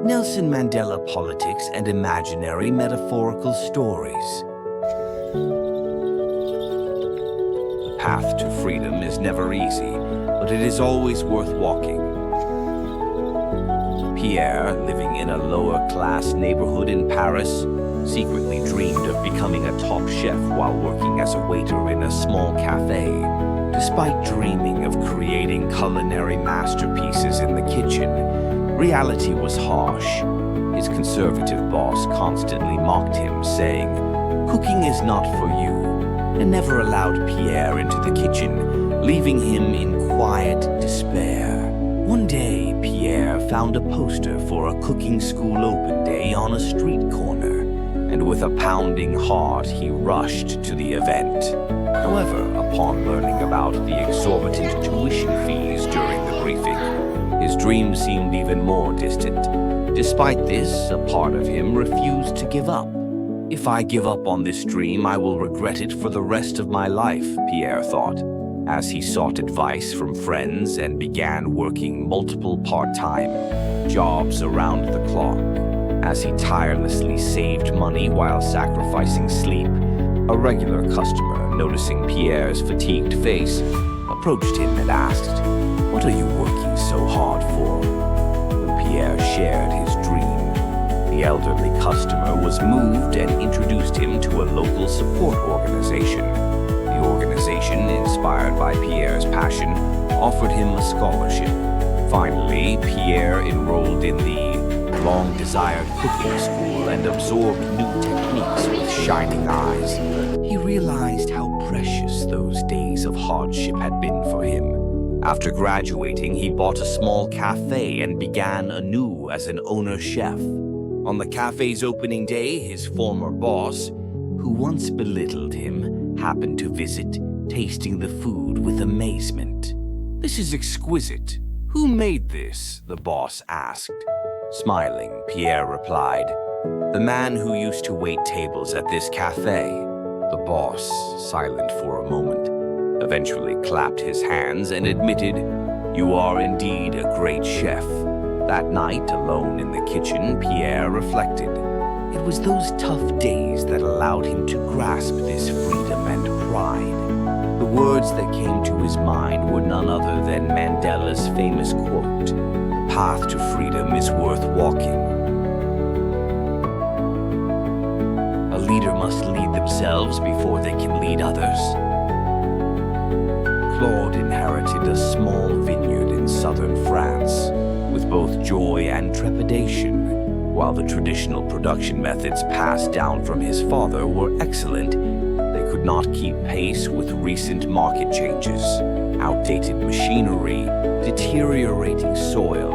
Nelson Mandela Politics and Imaginary Metaphorical Stories. The path to freedom is never easy, but it is always worth walking. Pierre, living in a lower-class neighborhood in Paris, secretly dreamed of becoming a top chef while working as a waiter in a small cafe. Despite dreaming of creating culinary masterpieces in the kitchen, reality was harsh. His conservative boss constantly mocked him, saying, "Cooking is not for you," and never allowed Pierre into the kitchen, leaving him in quiet despair. One day, Pierre found a poster for a cooking school open day on a street corner, and with a pounding heart, he rushed to the event. However, upon learning about the exorbitant tuition fees during the briefing, his dream seemed even more distant. Despite this, a part of him refused to give up. "If I give up on this dream, I will regret it for the rest of my life," Pierre thought, as he sought advice from friends and began working multiple part-time jobs around the clock. As he tirelessly saved money while sacrificing sleep, a regular customer, noticing Pierre's fatigued face, approached him and asked, "What are you working so hard for?" When Pierre shared his dream, the elderly customer was moved and introduced him to a local support organization. The organization, inspired by Pierre's passion, offered him a scholarship. Finally, Pierre enrolled in the long-desired cooking school and absorbed new techniques with shining eyes. He realized how precious those days of hardship had been for him. After graduating, he bought a small cafe and began anew as an owner chef. On the cafe's opening day, his former boss, who once belittled him, happened to visit, tasting the food with amazement. "This is exquisite. Who made this?" the boss asked. Smiling, Pierre replied, "The man who used to wait tables at this cafe." The boss, silent for a moment, eventually clapped his hands and admitted, "You are indeed a great chef." That night, alone in the kitchen, Pierre reflected. It was those tough days that allowed him to grasp this freedom and pride. The words that came to his mind were none other than Mandela's famous quote, "The path to freedom is worth walking." A leader must lead themselves before they can lead others. Claude inherited a small vineyard in southern France, with both joy and trepidation. While the traditional production methods passed down from his father were excellent, they could not keep pace with recent market changes. Outdated machinery, deteriorating soil,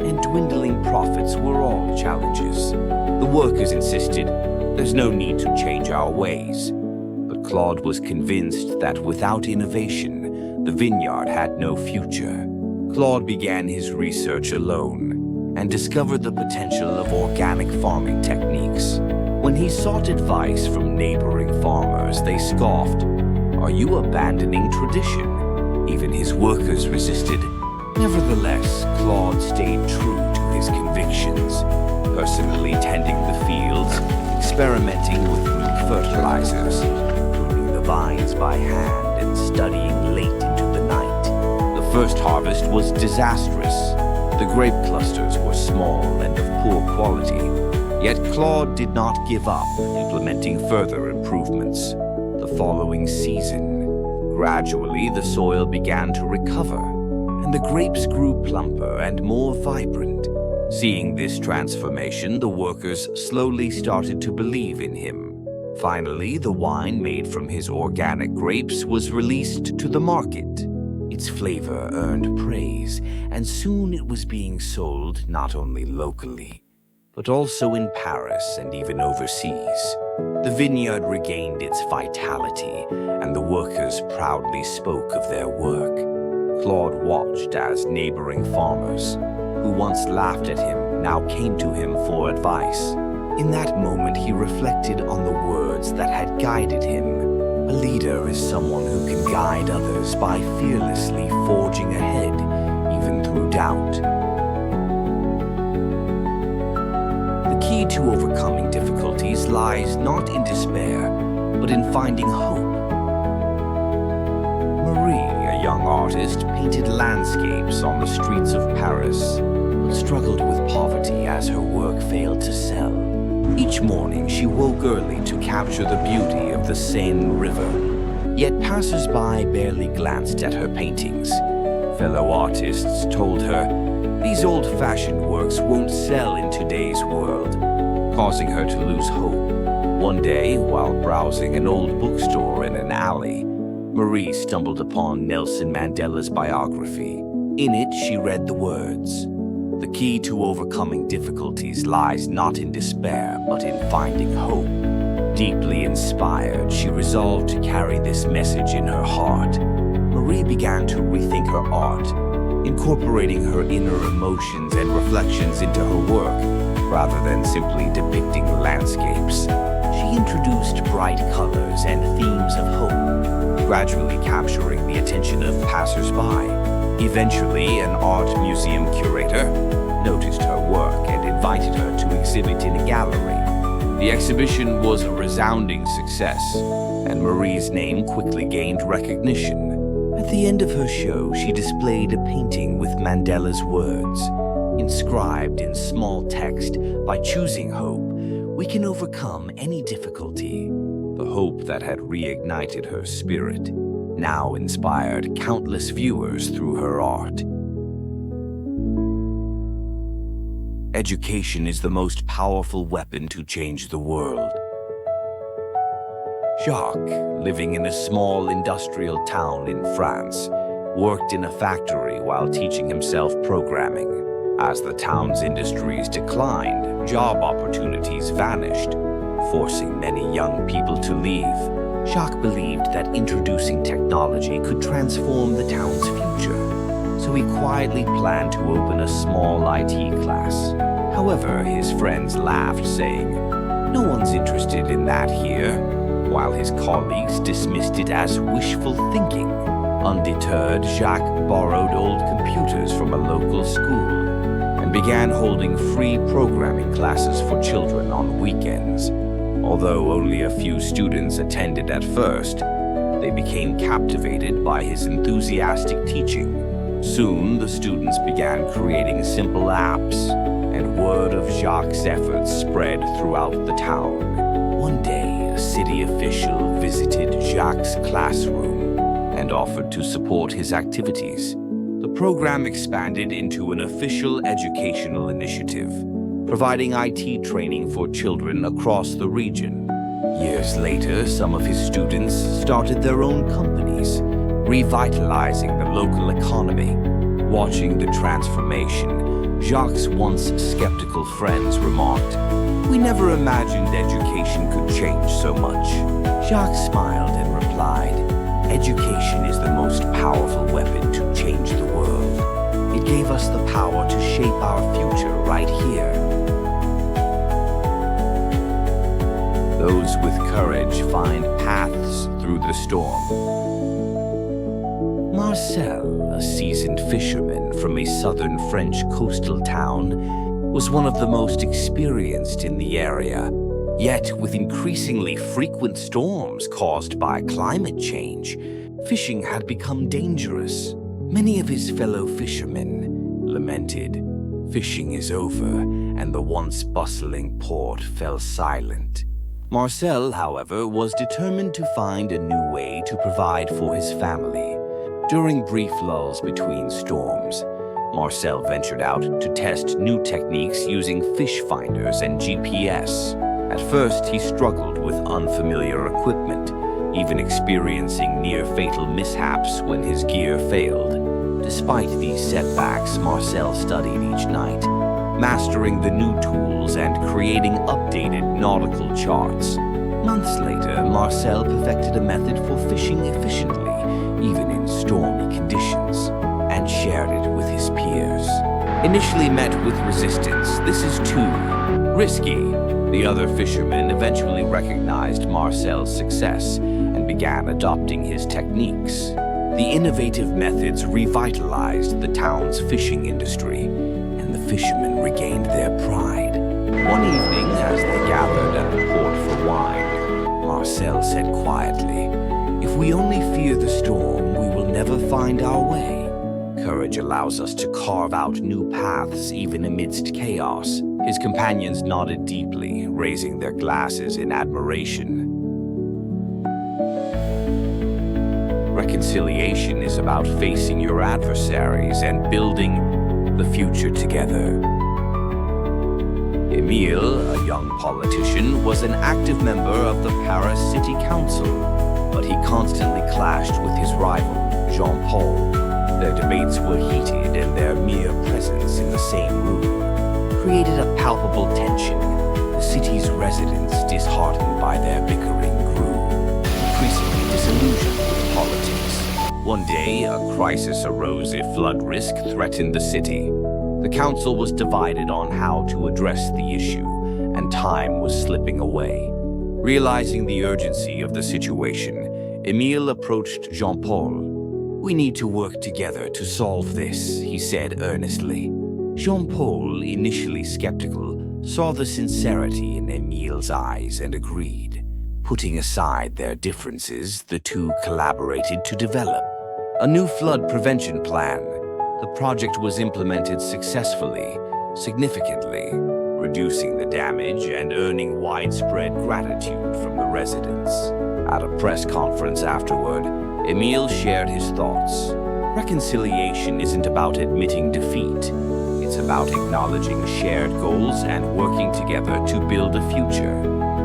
and dwindling profits were all challenges. The workers insisted, "There's no need to change our ways." But Claude was convinced that without innovation, the vineyard had no future. Claude began his research alone and discovered the potential of organic farming techniques. When he sought advice from neighboring farmers, they scoffed, "Are you abandoning tradition?" Even his workers resisted. Nevertheless, Claude stayed true to his convictions, personally tending the fields, experimenting with new fertilizers, pruning the vines by hand, and studying late into the night. The first harvest was disastrous. The grape clusters were small and of poor quality, yet Claude did not give up, implementing further improvements. The following season, gradually the soil began to recover, and the grapes grew plumper and more vibrant. Seeing this transformation, the workers slowly started to believe in him. Finally, the wine made from his organic grapes was released to the market. Its flavor earned praise, and soon it was being sold not only locally, but also in Paris and even overseas. The vineyard regained its vitality, and the workers proudly spoke of their work. Claude watched as neighboring farmers, who once laughed at him, now came to him for advice. In that moment, he reflected on the words that had guided him. A leader is someone who can guide others by fearlessly forging ahead, even through doubt. to overcoming difficulties lies not in despair, but in finding hope. Marie, a young artist, painted landscapes on the streets of Paris, but struggled with poverty as her work failed to sell. Each morning, she woke early to capture the beauty of the Seine River. Yet passers-by barely glanced at her paintings. Fellow artists told her, "These old-fashioned works won't sell in today's world," causing her to lose hope. One day, while browsing an old bookstore in an alley, Marie stumbled upon Nelson Mandela's biography. In it, she read the words, "The key to overcoming difficulties lies not in despair, but in finding hope." Deeply inspired, she resolved to carry this message in her heart. Marie began to rethink her art, incorporating her inner emotions and reflections into her work, rather than simply depicting landscapes. She introduced bright colors and themes of hope, gradually capturing the attention of passers-by. Eventually, an art museum curator noticed her work and invited her to exhibit in a gallery. The exhibition was a resounding success, and Marie's name quickly gained recognition. At the end of her show, she displayed a painting with Mandela's words, inscribed in small text, "By choosing hope, we can overcome any difficulty." The hope that had reignited her spirit now inspired countless viewers through her art. Education is the most powerful weapon to change the world. Jacques, living in a small industrial town in France, worked in a factory while teaching himself programming. As the town's industries declined, job opportunities vanished, forcing many young people to leave. Jacques believed that introducing technology could transform the town's future, so he quietly planned to open a small IT class. However, his friends laughed, saying, "No one's interested in that here," while his colleagues dismissed it as wishful thinking. Undeterred, Jacques borrowed old computers from a local school and began holding free programming classes for children on weekends. Although only a few students attended at first, they became captivated by his enthusiastic teaching. Soon, the students began creating simple apps, and word of Jacques' efforts spread throughout the town. One day, a city official visited Jacques' classroom and offered to support his activities. The program expanded into an official educational initiative, providing IT training for children across the region. Years later, some of his students started their own companies, revitalizing the local economy. Watching the transformation, Jacques' once skeptical friends remarked, "We never imagined education could change so much." Jacques smiled and replied, "Education is the most powerful weapon to change the world. It gave us the power to shape our future right here." Those with courage find paths through the storm. Marcel, a seasoned fisherman from a southern French coastal town, was one of the most experienced in the area. Yet, with increasingly frequent storms caused by climate change, fishing had become dangerous. Many of his fellow fishermen lamented, "Fishing is over," and the once bustling port fell silent. Marcel, however, was determined to find a new way to provide for his family. During brief lulls between storms, Marcel ventured out to test new techniques using fish finders and GPS. At first, he struggled with unfamiliar equipment, even experiencing near-fatal mishaps when his gear failed. Despite these setbacks, Marcel studied each night, mastering the new tools and creating updated nautical charts. Months later, Marcel perfected a method for fishing efficiently, even in stormy conditions, and shared it with his peers. Initially met with resistance, "This is too risky," the other fishermen eventually recognized Marcel's success and began adopting his techniques. The innovative methods revitalized the town's fishing industry, and the fishermen regained their pride. One evening, as they gathered at the port for wine, Marcel said quietly, "If we only fear the storm, we will never find our way." Courage allows us to carve out new paths even amidst chaos. His companions nodded deeply, raising their glasses in admiration. Reconciliation is about facing your adversaries and building the future together. Emile, a young politician, was an active member of the Paris City Council, but he constantly clashed with his rival, Jean-Paul. Their debates were heated, and their mere presence in the same room created a palpable tension. The city's residents, disheartened by their bickering, grew increasingly disillusioned with politics. One day, a crisis arose. A flood risk threatened the city. The council was divided on how to address the issue, and time was slipping away. Realizing the urgency of the situation, Emile approached Jean-Paul. "We need to work together to solve this," he said earnestly. Jean-Paul, initially skeptical, saw the sincerity in Emile's eyes and agreed. Putting aside their differences, the two collaborated to develop a new flood prevention plan. The project was implemented successfully, significantly reducing the damage and earning widespread gratitude from the residents. At a press conference afterward, Emile shared his thoughts. Reconciliation isn't about admitting defeat. It's about acknowledging shared goals and working together to build a future.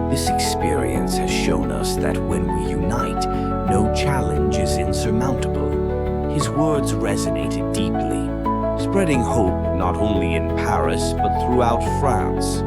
This experience has shown us that when we unite, no challenge is insurmountable. His words resonated deeply, spreading hope not only in Paris but throughout France.